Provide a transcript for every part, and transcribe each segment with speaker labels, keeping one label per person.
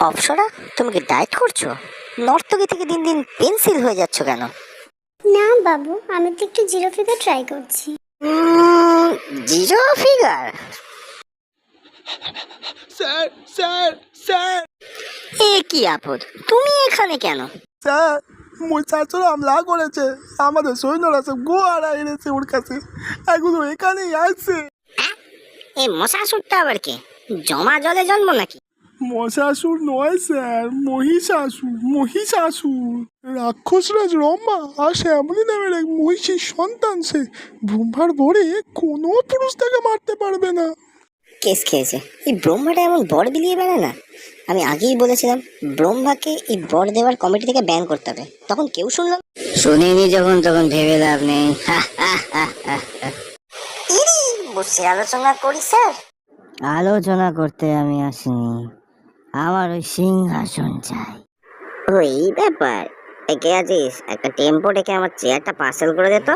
Speaker 1: অপসরা, তুমি কি ডায়েট করছো? নর্তকী থেকে দিন দিন পেন্সিল হয়ে যাচ্ছ কেন?
Speaker 2: না বাবু, আমি তো একটু জিরো ফিগার ট্রাই করছি।
Speaker 1: Zero figure?
Speaker 3: Sir sir sir
Speaker 1: এ কি আপদ, তুমি এখানে কেন?
Speaker 3: স্যার, মোর শাশুড় হামলা করেছে, আমাদের সৈন্যরা সব গোয়ারা এনেছে ওর কাছে, এগুলো এখানেই আসছে।
Speaker 1: এই মশাসুরটা আবার কে? জমা জলে জন্ম নাকি?
Speaker 3: মশাসুর নয় স্যার, মহিষাসুর। মহিষাসুর রাক্ষসরাজ রম্ভা আর শ্যামলী নামের এক মহিষীর সন্তান। সে ব্রহ্মার বরে কোনো পুরুষ তাকে মারতে পারবে না।
Speaker 1: কেস খেয়েছে। এই ব্রহ্মাটা এমন বর বিলিয়ে বেড়ায় না? আমি আগেই বলেছিলাম ব্রহ্মাকে এই বর দেওয়ার কমিটি থেকে ব্যান করতে হবে, তখন কেউ শুনলাম। শুনিনি যখন তখন ভেবে লাভ নেই। বসে আলোচনা করি স্যার। আলোচনা করতে আমি আসিনি, আমার ওই সিংহাসন চাই। ওই ব্যাপার, একে আছিস? একটা টেম্পো ডেকে আমার চেয়ারটা পার্সেল করে দে তো।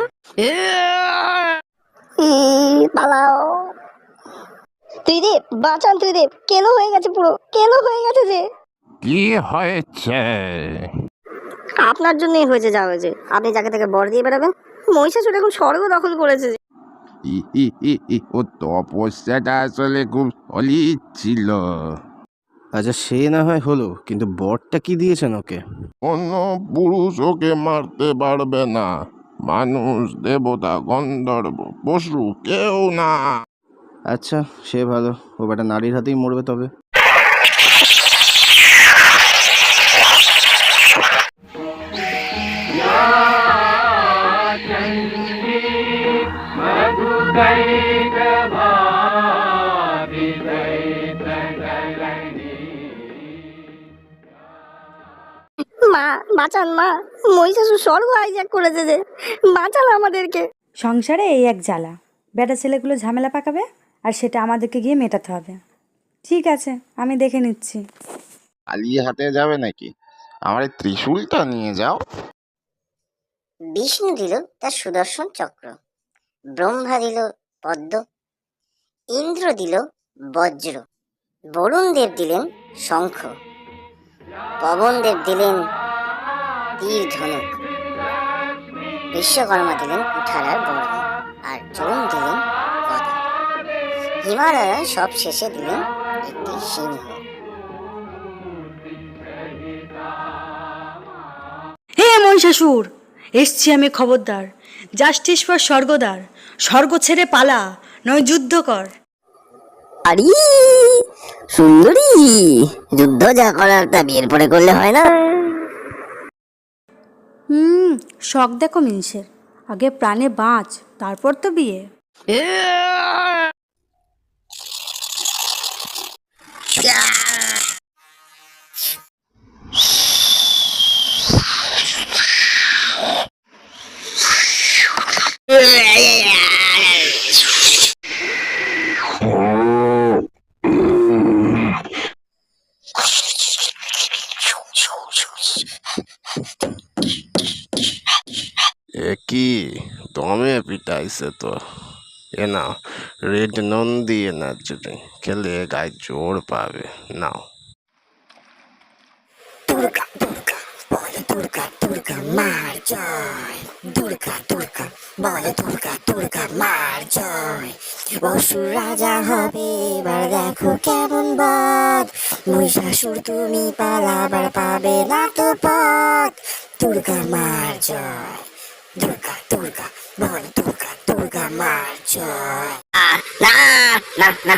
Speaker 1: পালাও ত্রিদেব, বাঁচান ত্রিদেব, কেলো হয়ে গেছে, পুরো কেলো হয়ে গেছে যে।
Speaker 4: কি হয়েছে?
Speaker 1: আপনার জন্যই হয়েছে যা হয়েছে। আপনি যাকে তাকে বর দিয়ে বেড়াবেন। মহিষাসুর এখন স্বর্গ দখল করেছে যে।
Speaker 4: ও তপস্যাটা আসলে খুব সলিড ছিল।
Speaker 5: আচ্ছা, সে না হয় হলো, কিন্তু বরটা কি দিয়েছেন ওকে?
Speaker 4: কোনো পুরুষ ওকে মারতে পারবে না, মানুষ, দেবতা, গন্ধর্ব, পশু, কেউ না।
Speaker 5: আচ্ছা, সে ভালো, ও বেটা নারীর হাতেই মরবে তবে।
Speaker 1: মা বাঁচান, মা, মহিষাসুর স্বর্গ হাইজ্যাক করেছে যে, বাঁচান আমাদেরকে।
Speaker 6: সংসারে এই এক জ্বালা, বেটা ছেলেগুলো ঝামেলা পাকাবে আর সেটা আমাদেরকে গিয়ে মেটাতে হবে। ঠিক আছে, আমি দেখে নিচ্ছি।
Speaker 4: খালি হাতে যাবে নাকি? আমার এই ত্রিশূলটা নিয়ে যাও।
Speaker 1: বিষ্ণু দিল তার সুদর্শন চক্র, ব্রহ্মা দিল পদ্ম, ইন্দ্র দিল বজ্র, বরুণ দেব দিলেন শঙ্খ, পবন দেব দিলেন তীর ধনুক, বিশ্বকর্মা দিলেন কুঠারার বর্ণ, আর চরণ দিলেন গদা, হিমালয় সব শেষে দিলেন একটি সিংহ।
Speaker 6: হে মহিষাসুর, এসছি আমি খবরদার। জাস্টিস ফর স্বর্গদ্বার, স্বর্গ ছেড়ে পালা, নয় যুদ্ধ কর।
Speaker 1: আরে সুন্দরী, যুদ্ধ যা করার তা বিয়ের পরে করলে হয় না?
Speaker 6: শখ দেখো মিনসের, আগে প্রাণে বাঁচ, তারপর তো বিয়ে।
Speaker 4: এ কি দমে পিটাইছে তো। এ নাও, রেড নন্দী এনার্জি খেলে গায়ে জোর পাবে। নাও।
Speaker 1: দুর্গা দুর্গা বলে, দুর্গা দুর্গা মার জয়, দুর্গা দুর্গা বলে, দুর্গা দুর্গা মার জয়। অসুর রাজা হবে এবার, দেখো কেমন বাদ, মহিষাসুর তুমি পালাবার পাবে না তো পথ। দুর্গা মার জয়, দুর্গা দুর্গা বলে, দুর্গা দুর্গা মার জয়। না না না,